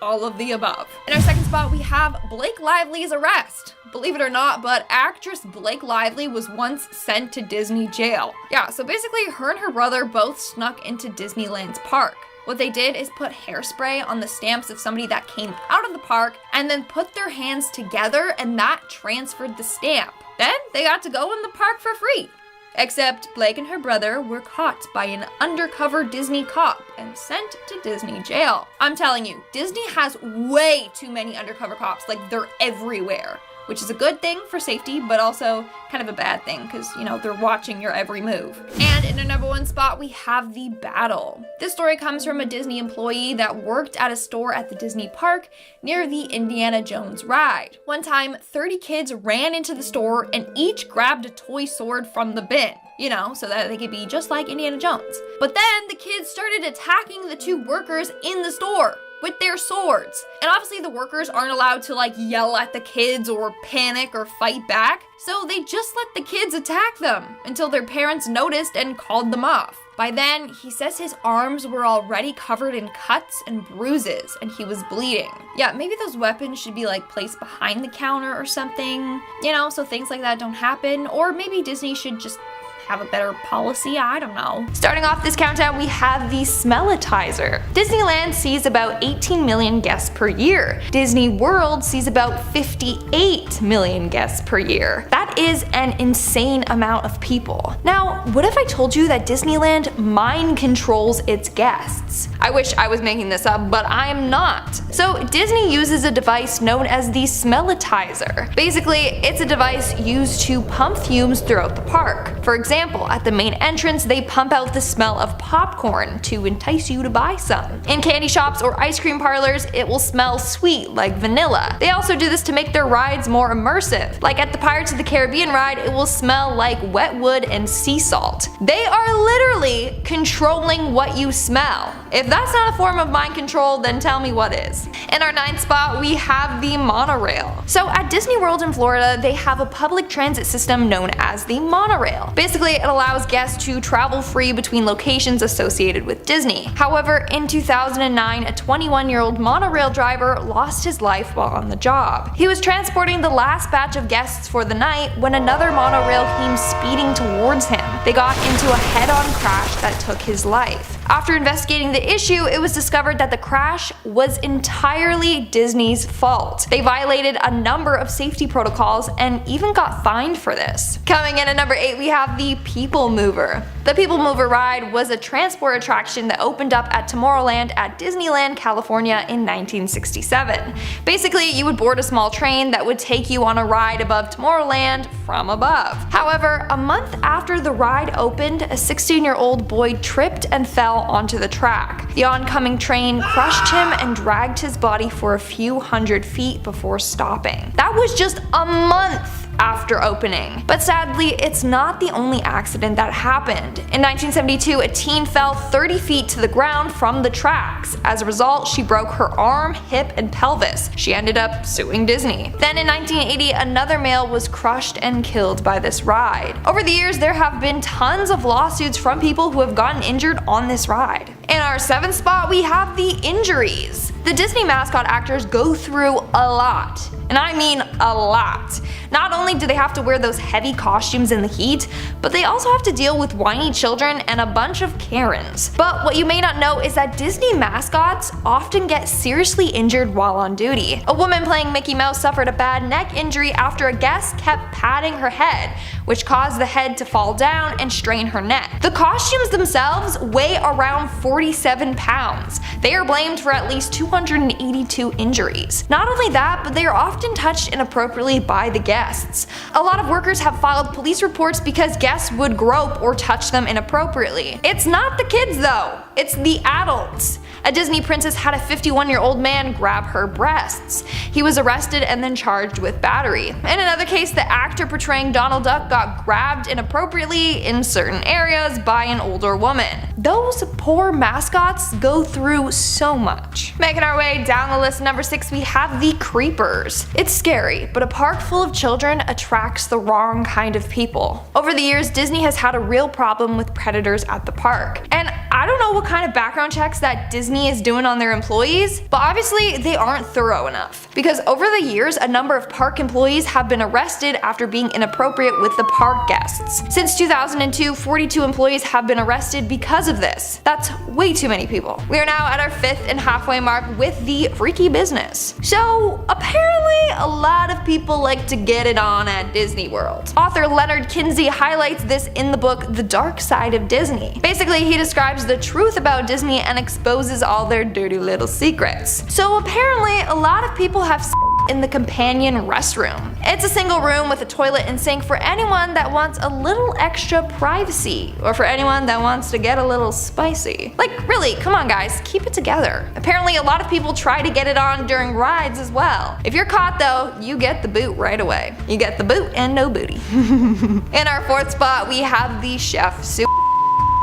all of the above. In our 2nd spot, we have Blake Lively's arrest. Believe it or not, but actress Blake Lively was once sent to Disney jail. Yeah, so basically her and her brother both snuck into Disneyland's park. What they did is put hairspray on the stamps of somebody that came out of the park and then put their hands together, and that transferred the stamp. Then they got to go in the park for free. Except Blake and her brother were caught by an undercover Disney cop and sent to Disney jail. I'm telling you, Disney has way too many undercover cops. Like, they're everywhere, which is a good thing for safety, but also kind of a bad thing because, you know, they're watching your every move. And in our number 1 spot, we have The Battle. This story comes from a Disney employee that worked at a store at the Disney park near the Indiana Jones ride. One time, 30 kids ran into the store and each grabbed a toy sword from the bin, you know, so that they could be just like Indiana Jones. But then the kids started attacking the 2 workers in the store with their swords. And obviously the workers aren't allowed to like yell at the kids or panic or fight back, so they just let the kids attack them until their parents noticed and called them off. By then, he says his arms were already covered in cuts and bruises and he was bleeding. Yeah, maybe those weapons should be like placed behind the counter or something, you know, so things like that don't happen. Or maybe Disney should just have a better policy, I don't know. Starting off this countdown, we have the Smellitizer. Disneyland sees about 18 million guests per year. Disney World sees about 58 million guests per year. That is an insane amount of people. Now, what if I told you that Disneyland mind controls its guests? I wish I was making this up, but I'm not. So Disney uses a device known as the Smellitizer. Basically, it's a device used to pump fumes throughout the park. For example, at the main entrance, they pump out the smell of popcorn to entice you to buy some. In candy shops or ice cream parlors, it will smell sweet like vanilla. They also do this to make their rides more immersive. Like at the Pirates of the Caribbean ride, it will smell like wet wood and sea salt. They are literally controlling what you smell. If that's not a form of mind control, then tell me what is. In our 9th spot, we have the monorail. So at Disney World in Florida, they have a public transit system known as the monorail. monorail. Basically, it allows guests to travel free between locations associated with Disney. However, in 2009, a 21-year-old monorail driver lost his life while on the job. He was transporting the last batch of guests for the night when another monorail came speeding towards him. They got into a head-on crash that took his life. After investigating the issue, it was discovered that the crash was entirely Disney's fault. They violated a number of safety protocols and even got fined for this. Coming in at number 8, we have the People Mover. The People Mover ride was a transport attraction that opened up at Tomorrowland at Disneyland, California in 1967. Basically, you would board a small train that would take you on a ride above Tomorrowland from above. However, a month after the ride opened, a 16-year-old boy tripped and fell onto the track. The oncoming train crushed him and dragged his body for a few hundred feet before stopping. That was just a month after opening. But sadly, it's not the only accident that happened. In 1972, a teen fell 30 feet to the ground from the tracks. As a result, she broke her arm, hip, and pelvis. She ended up suing Disney. Then in 1980, another male was crushed and killed by this ride. Over the years, there have been tons of lawsuits from people who have gotten injured on this ride. In our 7th spot, we have the injuries. The Disney mascot actors go through a lot. And I mean a lot. Not only do they have to wear those heavy costumes in the heat, but they also have to deal with whiny children and a bunch of Karens. But what you may not know is that Disney mascots often get seriously injured while on duty. A woman playing Mickey Mouse suffered a bad neck injury after a guest kept patting her head, which caused the head to fall down and strain her neck. The costumes themselves weigh around 47 pounds. They are blamed for at least 282 injuries. Not only that, but they are often touched inappropriately by the guests. A lot of workers have filed police reports because guests would grope or touch them inappropriately. It's not the kids though, it's the adults. A Disney princess had a 51-year-old man grab her breasts. He was arrested and then charged with battery. In another case, the actor portraying Donald Duck got grabbed inappropriately in certain areas by an older woman. Those poor mascots go through so much. Making our way down the list, number 6, we have the creepers. It's scary, but a park full of children attracts the wrong kind of people. Over the years, Disney has had a real problem with predators at the park. And I don't know what kind of background checks that Disney is doing on their employees, but obviously they aren't thorough enough. Because over the years, a number of park employees have been arrested after being inappropriate with the park guests. Since 2002, 42 employees have been arrested because of this. That's way too many people. We are now at our 5th and halfway mark with the freaky business. So apparently a lot of people like to get it on at Disney World. Author Leonard Kinsey highlights this in the book The Dark Side of Disney. Basically, he describes the truth about Disney and exposes all their dirty little secrets. So apparently a lot of people have in the companion restroom. It's a single room with a toilet and sink for anyone that wants a little extra privacy, or for anyone that wants to get a little spicy. Like really, come on guys, keep it together. Apparently a lot of people try to get it on during rides as well. If you're caught though, you get the boot right away. You get the boot and no booty. In our 4th spot, we have the chef suit.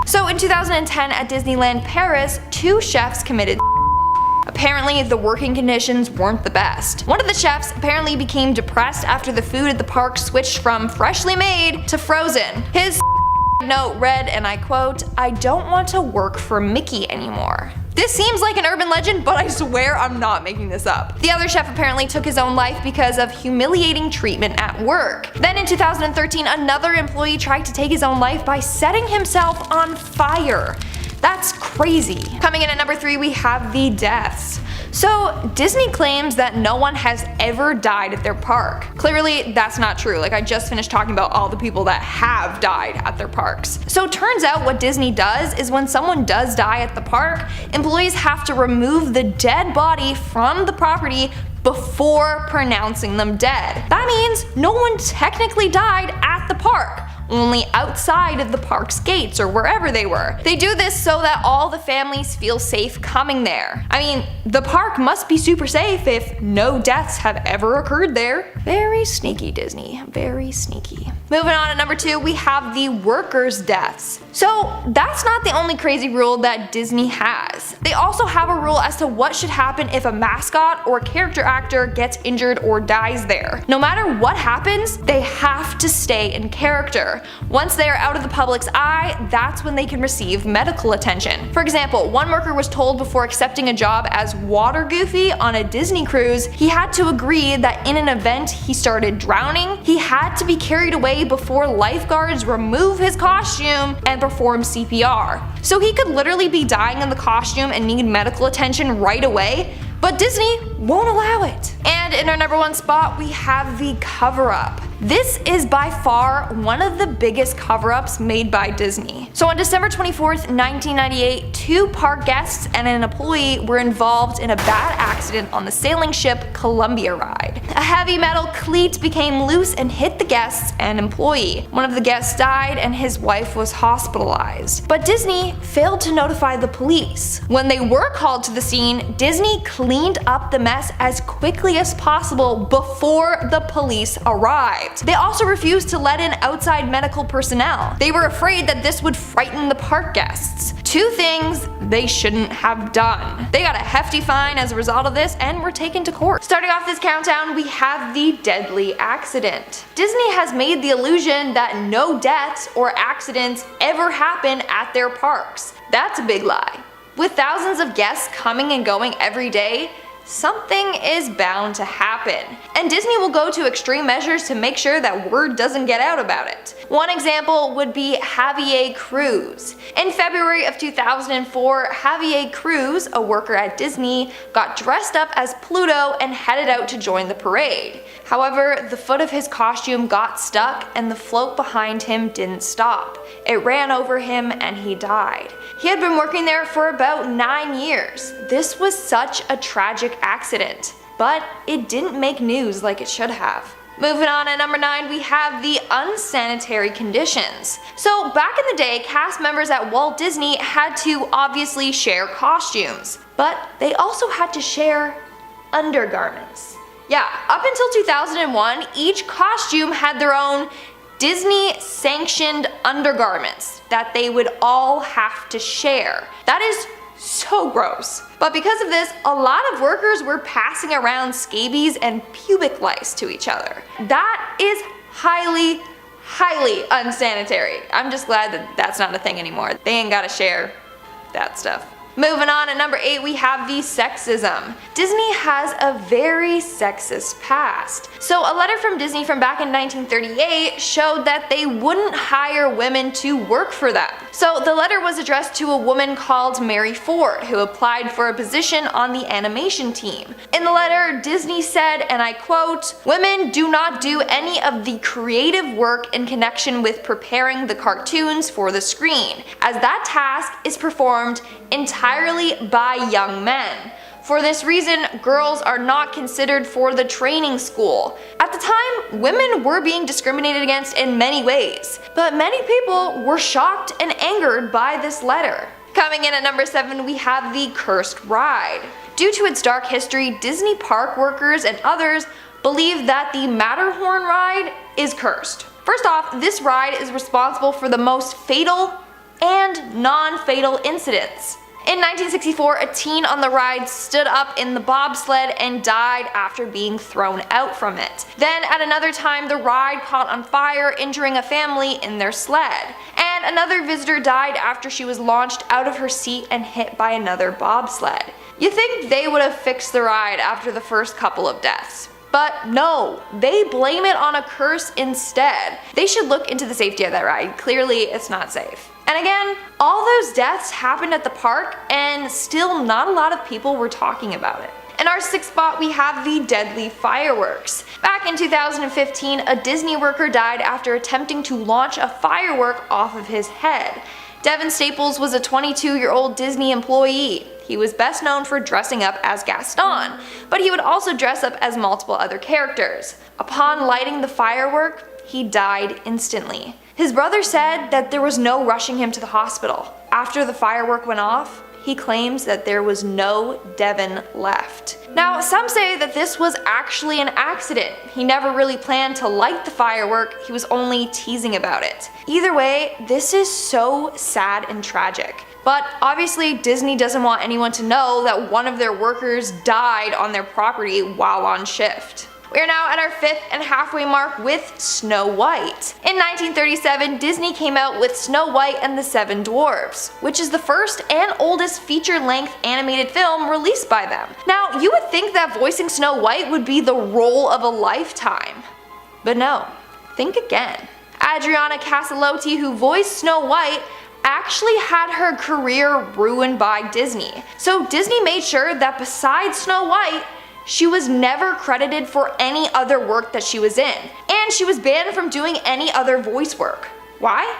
So in 2010 at Disneyland Paris, 2 chefs committed. Apparently, the working conditions weren't the best. One of the chefs apparently became depressed after the food at the park switched from freshly made to frozen. His note read, and I quote, "I don't want to work for Mickey anymore." This seems like an urban legend, but I swear I'm not making this up. The other chef apparently took his own life because of humiliating treatment at work. Then in 2013, another employee tried to take his own life by setting himself on fire. That's crazy. Coming in at number 3, we have the deaths. So Disney claims that no one has ever died at their park. Clearly that's not true. Like I just finished talking about all the people that have died at their parks. So it turns out what Disney does is when someone does die at the park, employees have to remove the dead body from the property before pronouncing them dead. That means no one technically died at the park, only outside of the park's gates or wherever they were. They do this so that all the families feel safe coming there. I mean, the park must be super safe if no deaths have ever occurred there. Very sneaky, Disney. Very sneaky. Moving on at number 2, we have the workers' deaths. So that's not the only crazy rule that Disney has. They also have a rule as to what should happen if a mascot or character actor gets injured or dies there. No matter what happens, they have to stay in character. Once they are out of the public's eye, that's when they can receive medical attention. For example, one worker was told before accepting a job as Water Goofy on a Disney cruise, he had to agree that in an event he started drowning, he had to be carried away before lifeguards remove his costume and perform CPR. So he could literally be dying in the costume and need medical attention right away, but Disney won't allow it. And in our number 1 spot, we have the cover-up. This is by far one of the biggest cover-ups made by Disney. So on December 24th, 1998, 2 park guests and an employee were involved in a bad accident on the sailing ship Columbia ride. A heavy metal cleat became loose and hit the guests and employee. One of the guests died and his wife was hospitalized. But Disney failed to notify the police. When they were called to the scene, Disney cleaned up the mess as quickly as possible before the police arrived. They also refused to let in outside medical personnel. They were afraid that this would frighten the park guests. 2 things they shouldn't have done. They got a hefty fine as a result of this and were taken to court. Starting off this countdown, we have the deadly accident. Disney has made the illusion that no deaths or accidents ever happen at their parks. That's a big lie. With thousands of guests coming and going every day, something is bound to happen. And Disney will go to extreme measures to make sure that word doesn't get out about it. One example would be Javier Cruz. In February of 2004, Javier Cruz, a worker at Disney, got dressed up as Pluto and headed out to join the parade. However, the foot of his costume got stuck and the float behind him didn't stop. It ran over him and he died. He had been working there for about 9 years. This was such a tragic accident, but it didn't make news like it should have. Moving on at number 9, we have the unsanitary conditions. So back in the day, cast members at Walt Disney had to obviously share costumes, but they also had to share undergarments. Yeah, up until 2001, each costume had their own Disney sanctioned undergarments that they would all have to share. That is so gross. But because of this, a lot of workers were passing around scabies and pubic lice to each other. That is highly, highly unsanitary. I'm just glad that that's not a thing anymore. They ain't gotta share that stuff. Moving on at number 8, we have the sexism. Disney has a very sexist past. So a letter from Disney from back in 1938 showed that they wouldn't hire women to work for them. So the letter was addressed to a woman called Mary Ford, who applied for a position on the animation team. In the letter, Disney said, and I quote, "Women do not do any of the creative work in connection with preparing the cartoons for the screen, as that task is performed entirely by young men. For this reason, girls are not considered for the training school." At the time, women were being discriminated against in many ways, but many people were shocked and angered by this letter. Coming in at number 7, we have the cursed ride. Due to its dark history, Disney park workers and others believe that the Matterhorn ride is cursed. First off, this ride is responsible for the most fatal and non-fatal incidents. In 1964, a teen on the ride stood up in the bobsled and died after being thrown out from it. Then at another time, the ride caught on fire, injuring a family in their sled. And another visitor died after she was launched out of her seat and hit by another bobsled. You think they would have fixed the ride after the first couple of deaths. But no, they blame it on a curse instead. They should look into the safety of that ride. Clearly, it's not safe. And again, all those deaths happened at the park and still not a lot of people were talking about it. In our 6th spot, we have the deadly fireworks. Back in 2015, a Disney worker died after attempting to launch a firework off of his head. Devin Staples was a 22-year-old Disney employee. He was best known for dressing up as Gaston, but he would also dress up as multiple other characters. Upon lighting the firework, he died instantly. His brother said that there was no rushing him to the hospital. After the firework went off, he claims that there was no Devon left. Now, some say that this was actually an accident. He never really planned to light the firework, he was only teasing about it. Either way, this is so sad and tragic. But obviously Disney doesn't want anyone to know that one of their workers died on their property while on shift. We are now at our 5th and halfway mark with Snow White. In 1937, Disney came out with Snow White and the Seven Dwarfs, which is the first and oldest feature-length animated film released by them. Now, you would think that voicing Snow White would be the role of a lifetime. But no, think again. Adriana Caselotti, who voiced Snow White, actually had her career ruined by Disney. So Disney made sure that besides Snow White, she was never credited for any other work that she was in, and she was banned from doing any other voice work. Why?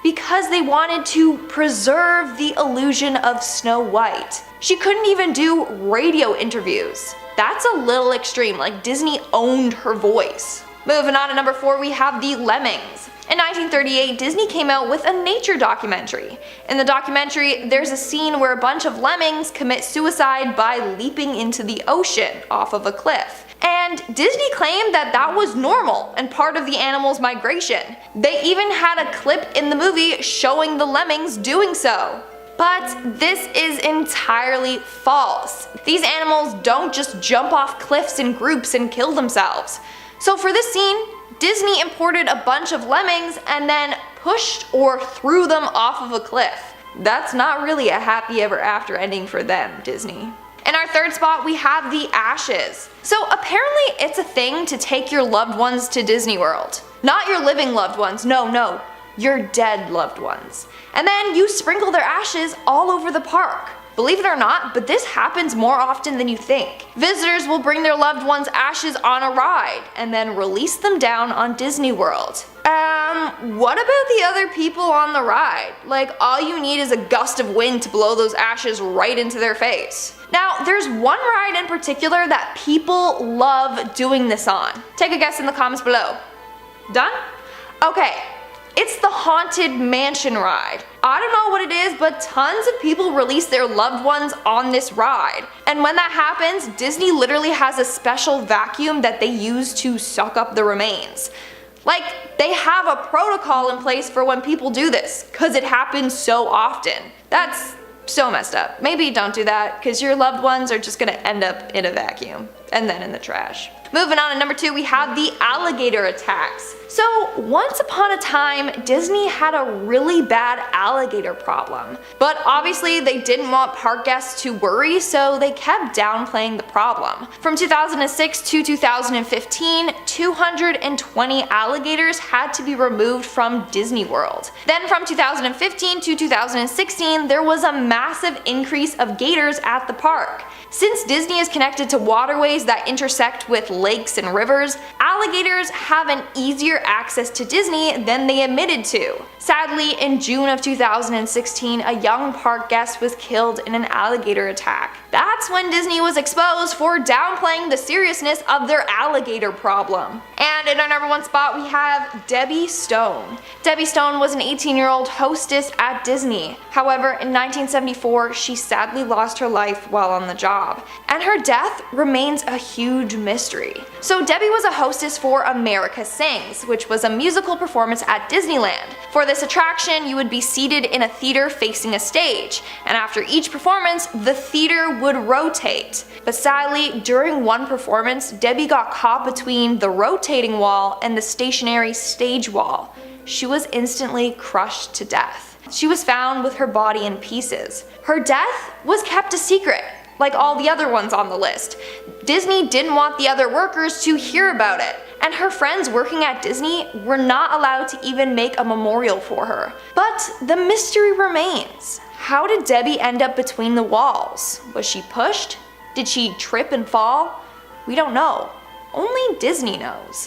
Because they wanted to preserve the illusion of Snow White. She couldn't even do radio interviews. That's a little extreme, like Disney owned her voice. Moving on to number 4, we have the Lemmings. In 1938, Disney came out with a nature documentary. In the documentary, there's a scene where a bunch of lemmings commit suicide by leaping into the ocean off of a cliff. And Disney claimed that that was normal and part of the animal's migration. They even had a clip in the movie showing the lemmings doing so. But this is entirely false. These animals don't just jump off cliffs in groups and kill themselves. So for this scene, Disney imported a bunch of lemmings and then pushed or threw them off of a cliff. That's not really a happy ever after ending for them, Disney. In our 3rd spot, we have the Ashes. So apparently it's a thing to take your loved ones to Disney World. Not your living loved ones, no, your dead loved ones. And then you sprinkle their ashes all over the park. Believe it or not, but this happens more often than you think. Visitors will bring their loved one's ashes on a ride and then release them down on Disney World. What about the other people on the ride? Like, all you need is a gust of wind to blow those ashes right into their face. Now, there's one ride in particular that people love doing this on. Take a guess in the comments below. Done? Okay. It's the Haunted Mansion ride. I don't know what it is, but tons of people release their loved ones on this ride. And when that happens, Disney literally has a special vacuum that they use to suck up the remains. Like, they have a protocol in place for when people do this, cause it happens so often. That's so messed up. Maybe don't do that, cause your loved ones are just gonna end up in a vacuum, and then in the trash. Moving on to number 2, we have the alligator attacks. So once upon a time, Disney had a really bad alligator problem. But obviously they didn't want park guests to worry, so they kept downplaying the problem. From 2006 to 2015, 220 alligators had to be removed from Disney World. Then from 2015 to 2016, there was a massive increase of gators at the park. Since Disney is connected to waterways that intersect with lakes and rivers, alligators have an easier access to Disney than they admitted to. Sadly, in June of 2016, a young park guest was killed in an alligator attack. That's when Disney was exposed for downplaying the seriousness of their alligator problem. And in our number 1 spot, we have Debbie Stone. Debbie Stone was an 18-year-old hostess at Disney. However, in 1974, she sadly lost her life while on the job, and her death remains a huge mystery. So Debbie was a hostess for America Sings, which was a musical performance at Disneyland. For this attraction, you would be seated in a theater facing a stage, and after each performance, the theater would rotate. But sadly, during one performance, Debbie got caught between the rotating wall and the stationary stage wall. She was instantly crushed to death. She was found with her body in pieces. Her death was kept a secret, like all the other ones on the list. Disney didn't want the other workers to hear about it, and her friends working at Disney were not allowed to even make a memorial for her. But the mystery remains. How did Debbie end up between the walls? Was she pushed? Did she trip and fall? We don't know. Only Disney knows.